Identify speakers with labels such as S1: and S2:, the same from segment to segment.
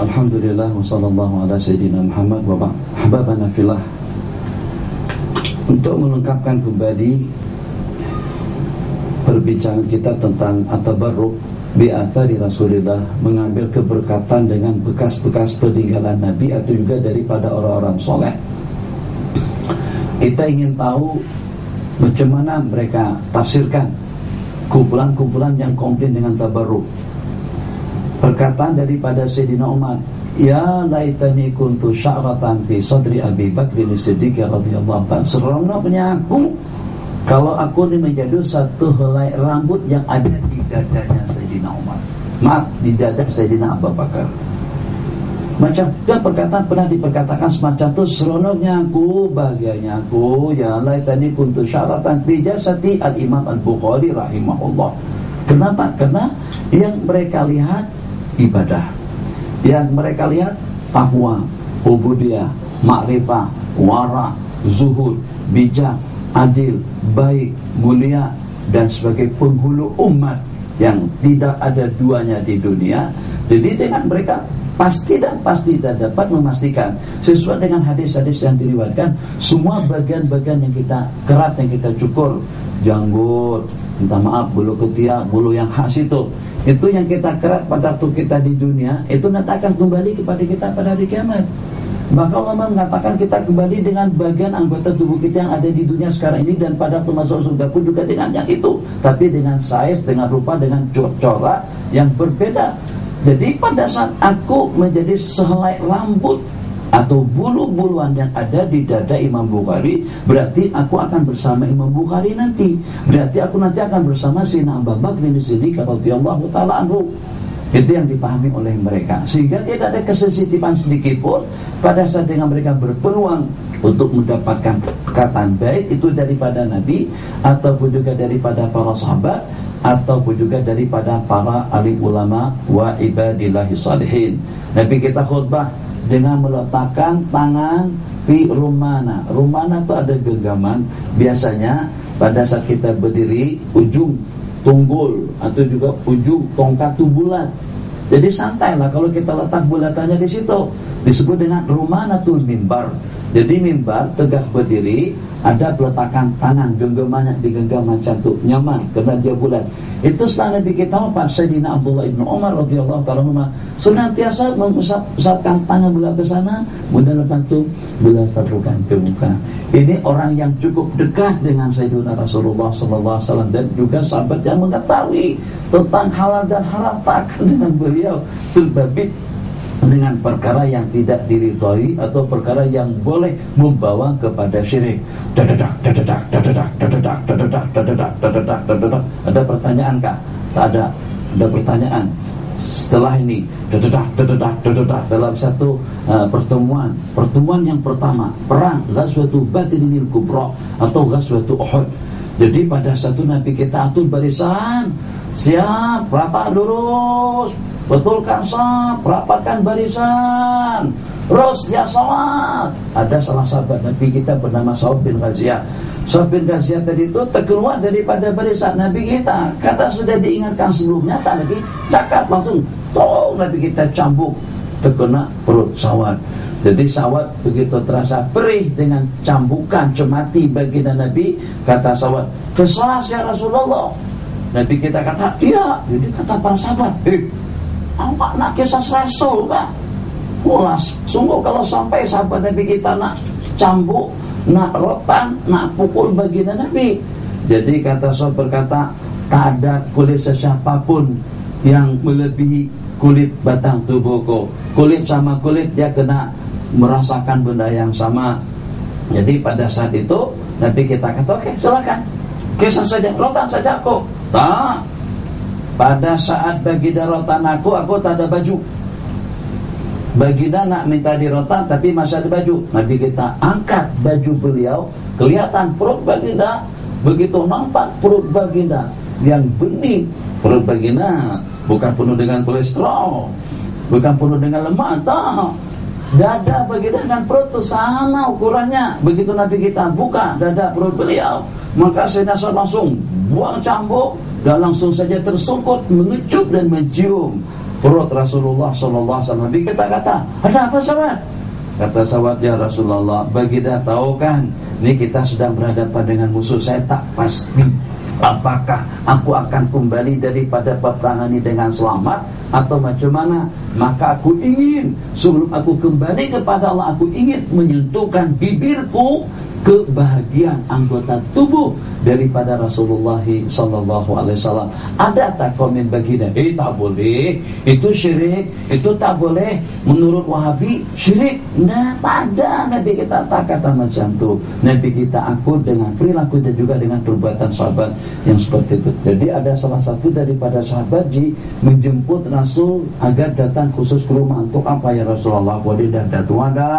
S1: Alhamdulillah wa sallallahu ala sayyidina Muhammad wa ba'd. Ahbabana fillah, untuk melengkapkan kembali perbincangan kita tentang at-tabarruk bi athari Rasulillah, mengambil keberkatan dengan bekas-bekas peninggalan Nabi atau juga daripada orang-orang soleh. Kita ingin tahu macam mana mereka tafsirkan kumpulan-kumpulan yang komplain dengan tabarruk. Perkataan daripada Sayyidina Umar, ya laitani kuntu sya'ratan fi sadri Abi Bakr as-Siddiq radhiyallahu ta'ala. Seronoknya aku kalau aku ini menjadi satu helai rambut yang ada di dadanya Sayyidina Umar. Maaf, di dada Sayyidina Abu Bakar. Macam juga perkataan pernah diperkatakan semacam itu, seronoknya aku, bahagianya aku, ya laitani kuntu sya'ratan fi jasadi al-Imam al-Bukhari rahimahullah. Kenapa? Karena yang mereka lihat ibadah, yang mereka lihat taqwa, ubudiyah, ma'rifah, wara, zuhud, bijak, adil, baik, mulia, dan sebagai penghulu umat yang tidak ada duanya di dunia. Jadi dengan mereka pasti tidak dapat memastikan sesuai dengan hadis-hadis yang diriwayatkan, semua bagian-bagian yang kita kerat, yang kita cukur, janggut, minta maaf, bulu ketiak, bulu yang khas itu yang kita kerat pada waktu kita di dunia, itu nanti akan kembali kepada kita pada hari kiamat. Maka ulama mengatakan kita kembali dengan bagian anggota tubuh kita yang ada di dunia sekarang ini, dan pada waktu masuk surga pun juga dengan yang itu, tapi dengan size, dengan rupa, dengan corak yang berbeda. Jadi pada saat aku menjadi sehelai rambut atau bulu-buluan yang ada di dada Imam Bukhari, berarti aku akan bersama Imam Bukhari nanti. Berarti aku nanti akan bersama Sayyidina Abu Bakr as-Siddiq radhiyallahu ta'ala anhu. Itu yang dipahami oleh mereka, sehingga tidak ada kesensitifan sedikit pun pada saat dengan mereka berpeluang untuk mendapatkan perkataan baik itu daripada Nabi, ataupun juga daripada para sahabat, ataupun juga daripada para alim ulama wa ibadillahi salihin. Nabi kita khutbah dengan meletakkan tangan di rumana. Rumana itu ada genggaman. Biasanya pada saat kita berdiri, ujung tunggul atau juga ujung tongkat itu bulat. Jadi santailah kalau kita letak bulatannya di situ. Disebut dengan rumanatul mimbar. Jadi mimbar tegak berdiri, ada peletakan tangan, genggamannya digenggam macam tu, nyaman kerana dia bulat. Itu setelah Nabi kita wafat, Sayyidina Abdullah ibn Umar radhiyallahu ta'ala anhu senantiasa mengusapkan tangan belah ke sana, kemudian lepas itu belah sapukan ke muka. Ini orang yang cukup dekat dengan Sayyidina Rasulullah sallallahu alaihi wasallam, dan juga sahabat yang mengetahui tentang halal dan haram, takkan dengan beliau terbabit dengan perkara yang tidak diridhai atau perkara yang boleh membawa kepada syirik. Ada pertanyaan kah? Tak ada. Ada pertanyaan. Setelah ini dalam satu pertemuan yang pertama, perang Ghazwatul Badrinil Kubra atau Ghazwatul Uhud. Jadi pada satu Nabi kita atur barisan, siap, rata lurus, betulkan saf, rapatkan barisan, terus ya sawat. Ada salah sahabat Nabi kita bernama Sa'ad bin Ghaziyah. Sa'ad bin Ghaziyah tadi itu terkeluar daripada barisan Nabi kita, kata sudah diingatkan sebelumnya, tak lagi cakap langsung tolong Nabi kita cambuk, terkena perut Sa'ad. Jadi Sa'ad begitu terasa perih dengan cambukan cemati baginda Nabi, kata Sa'ad, "Qisas ya Rasulullah." Nabi kita kata, "Iya." Jadi kata para sahabat, "Awak nak kisah Rasul kan?" Ulas, sungguh kalau sampai sahabat Nabi kita nak cambuk, nak rotan, nak pukul baginda Nabi. Jadi kata Sa'ad berkata, tak ada kulit sesiapapun yang melebihi kulit batang tubuhku. Kulit sama kulit dia kena merasakan benda yang sama. Jadi pada saat itu Nabi kita kata, "Oke, silakan, kisah saja, rotan saja aku." Tak. Pada saat baginda rotan aku tak ada baju. Baginda nak minta dirotan tapi masih ada baju. Nabi kita angkat baju beliau, kelihatan perut baginda. Begitu nampak perut baginda yang bening. Perut baginda bukan penuh dengan kolesterol, bukan penuh dengan lemak, tak. Dada baginda dengan perut itu sama ukurannya. Begitu Nabi kita buka dada perut beliau, maka Sayyidina Sa'ad langsung buang cambuk dan langsung saja tersungkut, mengecup dan mencium. perut Rasulullah SAW. Nabi kita kata, ada apa sahabat? Kata sahabat, ya Rasulullah, baginda tahu kan, ini kita sedang berhadapan dengan musuh. Saya tak pasti apakah aku akan kembali daripada peperangan ini dengan selamat atau macam mana. Maka aku ingin, sebelum aku kembali kepada Allah, aku ingin menyentuhkan bibirku ke bahagian anggota tubuh daripada Rasulullah SAW. Ada tak komen baginda? Tak boleh, itu syirik, itu tak boleh, menurut Wahabi syirik. Nah, tak ada. Nabi kita tak kata macam tu. Nabi kita akui dengan perilaku dan juga dengan perbuatan sahabat yang seperti itu. Jadi ada salah satu daripada sahabat menjemput Rasul agar datang khusus ke rumah. Untuk apa ya Rasulullah? Boleh dah datang ada.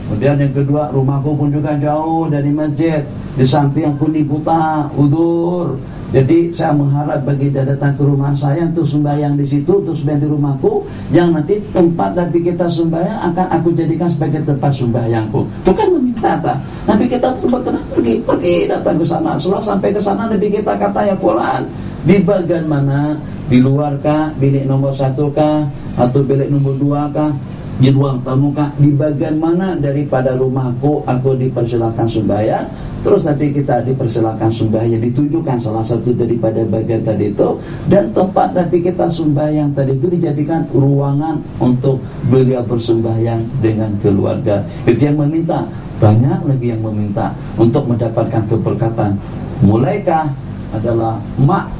S1: Kemudian yang kedua, rumahku pun juga jauh dari masjid, di samping aku ni buta, udur. Jadi saya mengharap bagi dia datang ke rumah saya untuk sembahyang di situ, untuk sembahyang di rumahku, yang nanti tempat Nabi kita sembahyang akan aku jadikan sebagai tempat sembahyangku. Itu kan meminta tak? Nabi kita pun berkenan pergi datang ke sana. Setelah sampai ke sana, Nabi kita kata, ya fulan, di bagian mana? Di luar kah? Bilik nomor 1 kah? Atau bilik nomor 2 kah? Di ruang tamu kah? Di bagian mana daripada rumahku aku dipersilakan sembahyang? Terus nanti kita dipersilakan sembahyang, ditunjukkan salah satu daripada bagian tadi itu, dan tempat nanti kita sembahyang tadi itu dijadikan ruangan untuk beliau bersembahyang dengan keluarga. Itu yang meminta. Banyak lagi yang meminta untuk mendapatkan keberkatan. Mulaikah adalah mak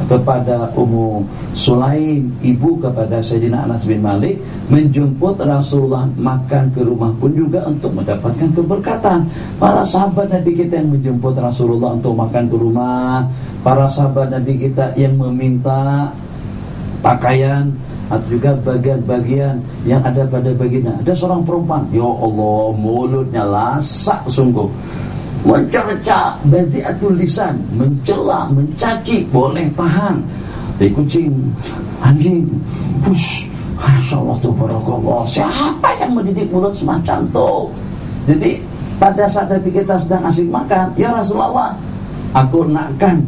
S1: kepada Ummu Sulaim, ibu kepada Sayyidina Anas bin Malik, menjemput Rasulullah makan ke rumah pun juga untuk mendapatkan keberkatan. Para sahabat Nabi kita yang menjemput Rasulullah untuk makan ke rumah, para sahabat Nabi kita yang meminta pakaian atau juga bagian-bagian yang ada pada baginda. Ada seorang perempuan, ya Allah, mulutnya lasak sungguh, mencerca, badiatul lisan, mencela, mencaci, boleh tahan. Dari kucing, anjing, push, Masya Allah, Tabarakallah. Siapa yang mendidik mulut semacam itu? Jadi pada saat Nabi kita sedang asik makan, ya Rasulullah, aku nakkan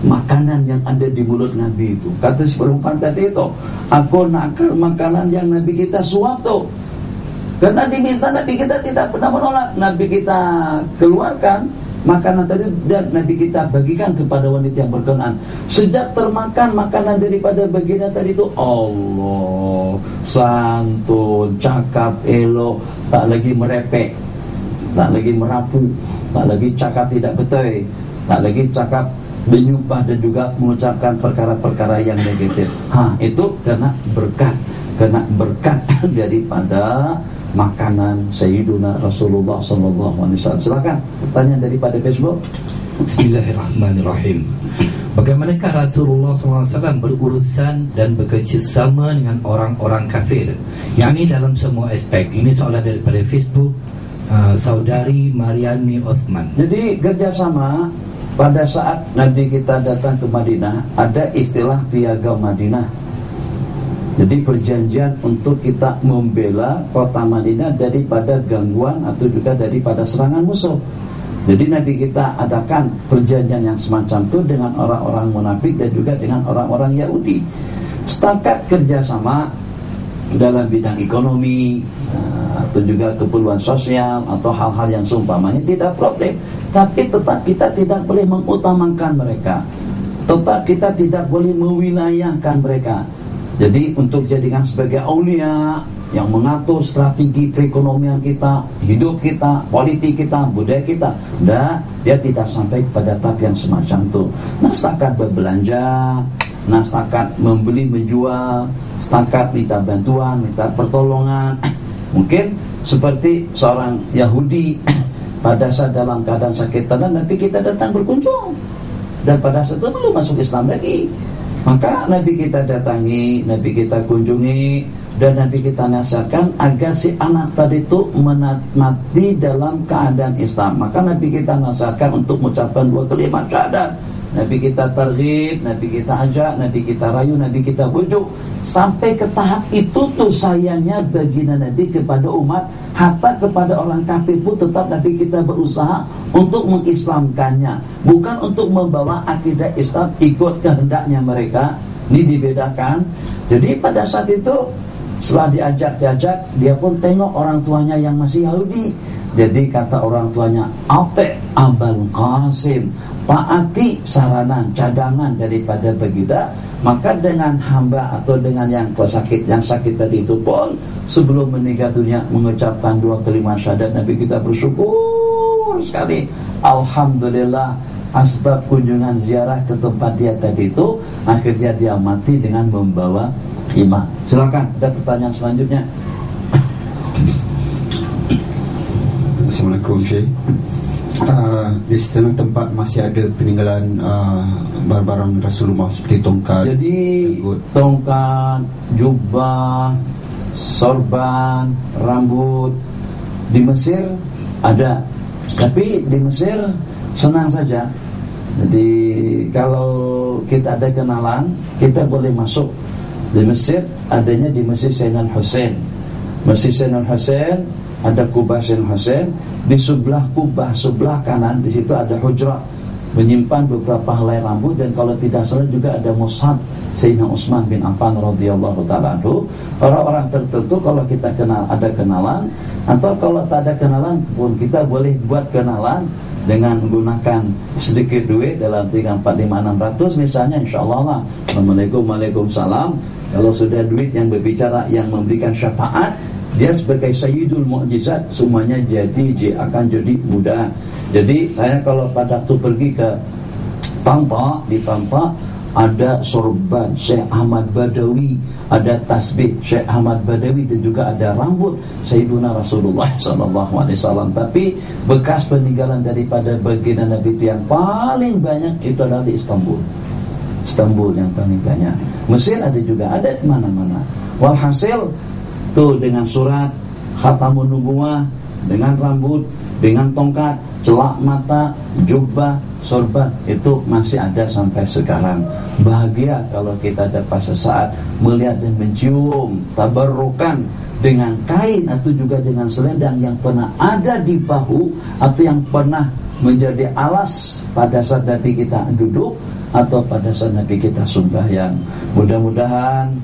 S1: makanan yang ada di mulut Nabi itu. Kata si perempuan tadi itu, aku nakkan makanan yang Nabi kita suap tuh. Karena diminta, Nabi kita tidak pernah menolak. Nabi kita keluarkan makanan tadi dan Nabi kita bagikan kepada wanita yang berkenan. Sejak termakan makanan daripada baginda tadi itu, Allah, santun, cakap elok, tak lagi merepek, tak lagi merapu, tak lagi cakap tidak betul, tak lagi cakap menyumpah dan juga mengucapkan perkara-perkara yang negatif. Itu karena berkat daripada makanan Sayyiduna Rasulullah SAW. Silakan pertanyaan daripada Facebook.
S2: Bismillahirrahmanirrahim. Bagaimanakah Rasulullah SAW berurusan dan bekerjasama dengan orang-orang kafir? Yang ini dalam semua aspek. Ini soalan daripada Facebook, Saudari Mariani Osman.
S1: Jadi kerjasama pada saat Nabi kita datang ke Madinah, ada istilah piagam Madinah. Jadi perjanjian untuk kita membela kota Madinah daripada gangguan atau juga daripada serangan musuh. Jadi Nabi kita adakan perjanjian yang semacam itu dengan orang-orang munafik dan juga dengan orang-orang Yahudi. Setakat kerjasama dalam bidang ekonomi atau juga keperluan sosial atau hal-hal yang seumpamanya tidak problem. Tapi tetap kita tidak boleh mengutamakan mereka. Tetap kita tidak boleh mewilayahkan mereka. Jadi untuk jadikan sebagai aulia yang mengatur strategi perekonomian kita, hidup kita, politik kita, budaya kita, dia tidak sampai pada tahap yang semacam itu. Nah, setakat berbelanja, nah setakat membeli menjual, setakat minta bantuan, minta pertolongan. Mungkin seperti seorang Yahudi pada saat dalam keadaan sakit dan Nabi kita datang berkunjung, dan pada saat itu belum masuk Islam lagi. Maka Nabi kita datangi, Nabi kita kunjungi, dan Nabi kita nasihatkan agar si anak tadi itu mati dalam keadaan Islam. Maka Nabi kita nasihatkan untuk mengucapkan 2 kalimat syahadat. Nabi kita targhib, Nabi kita ajak, Nabi kita rayu, Nabi kita bujuk. Sampai ke tahap itu tuh sayangnya baginda Nabi kepada umat, hatta kepada orang kafir pun tetap Nabi kita berusaha untuk mengislamkannya, bukan untuk membawa akidah Islam ikut kehendaknya mereka. Ini dibedakan. Jadi pada saat itu setelah diajak, dia pun tengok orang tuanya yang masih Yahudi. Jadi kata orang tuanya, Ate Abul Qasim, taati saranan, cadangan daripada baginda. Maka dengan hamba atau dengan yang sakit tadi itu pun sebelum meninggal dunia mengucapkan 2 kalimat syahadat, Nabi kita bersyukur sekali. Alhamdulillah, asbab kunjungan ziarah ke tempat dia tadi itu akhirnya dia mati dengan membawa iman. Silakan, ada pertanyaan selanjutnya.
S3: Assalamualaikum Syekh. Di setengah tempat masih ada peninggalan barang-barang Rasulullah seperti tongkat.
S1: Jadi tongkat, jubah, sorban, rambut di Mesir ada. Tapi di Mesir senang saja. Jadi kalau kita ada kenalan, kita boleh masuk. Di Mesir adanya di Masjid Sayyidina Hussein. Masjid Sayyidina Hussein ada kubah Sayyidina Hussein. Di sebelah kubah sebelah kanan di situ ada hujrah menyimpan beberapa helai rambut, dan kalau tidak salah juga ada mushaf Sayyidina Utsman bin Affan radhiyallahu taala anhu. Orang-orang tertentu kalau kita kenal, ada kenalan, atau kalau tak ada kenalan pun kita boleh buat kenalan dengan menggunakan sedikit duit dalam 3, 4, 5, 600 misalnya, insyaallah lah. Assalamualaikum, waalaikumsalam. Kalau sudah duit yang berbicara, yang memberikan syafaat, dia sebagai sayyidul mu'jizat, semuanya akan jadi mudah. Jadi saya kalau pada waktu pergi ke Tanta, di Tanta ada sorban Syekh Ahmad Badawi, ada tasbih Syekh Ahmad Badawi, dan juga ada rambut Sayyiduna Rasulullah SAW. Tapi bekas peninggalan daripada baginda Nabi itu yang paling banyak itu adalah di Istanbul yang paling banyak. Mesir ada juga, ada di mana-mana. Walhasil tuh dengan surat khatamun nubuwah, dengan rambut, dengan tongkat, celak mata, jubah, sorban, itu masih ada sampai sekarang. Bahagia kalau kita dapat sesaat melihat dan mencium tabarrukan dengan kain atau juga dengan selendang yang pernah ada di bahu atau yang pernah menjadi alas pada saat Nabi kita duduk atau pada saat Nabi kita sembahyang. Mudah-mudahan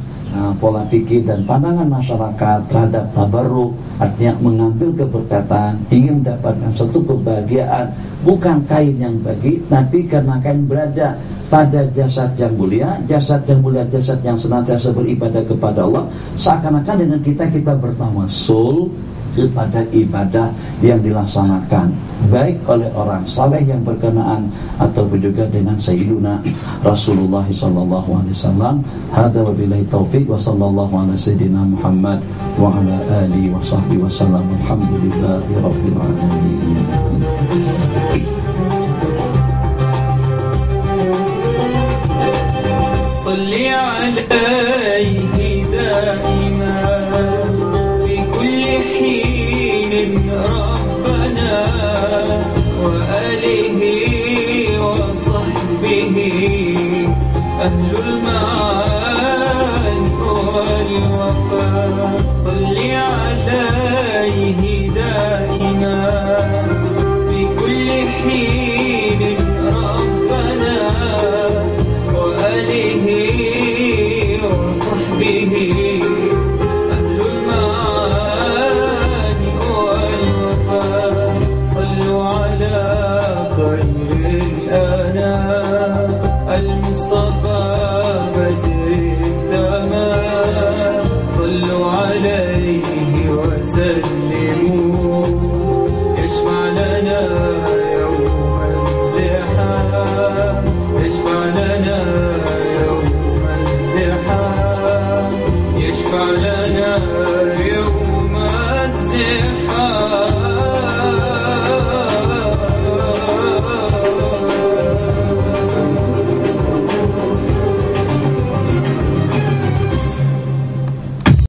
S1: pola pikir dan pandangan masyarakat terhadap tabarruk, artinya mengambil keberkatan, ingin mendapatkan satu kebahagiaan, bukan kain yang bagi, tapi karena kain berada pada jasad yang mulia, jasad yang senantiasa beribadah kepada Allah, seakan-akan dengan kita bertawassul kepada ibadah yang dilaksanakan baik oleh orang saleh yang berkenaan ataupun juga dengan Sayyiduna Rasulullah sallallahu alaihi wasallam. Hadza wa billahi taufik wa sallallahu ala sayyidina Muhammad wa ala alihi wa sahbihi wasallam. Alhamdulillahi rabbil alamin.
S4: Salli alaihi daiman ربنا وآله وصحبه أهل المعاني والوفاء.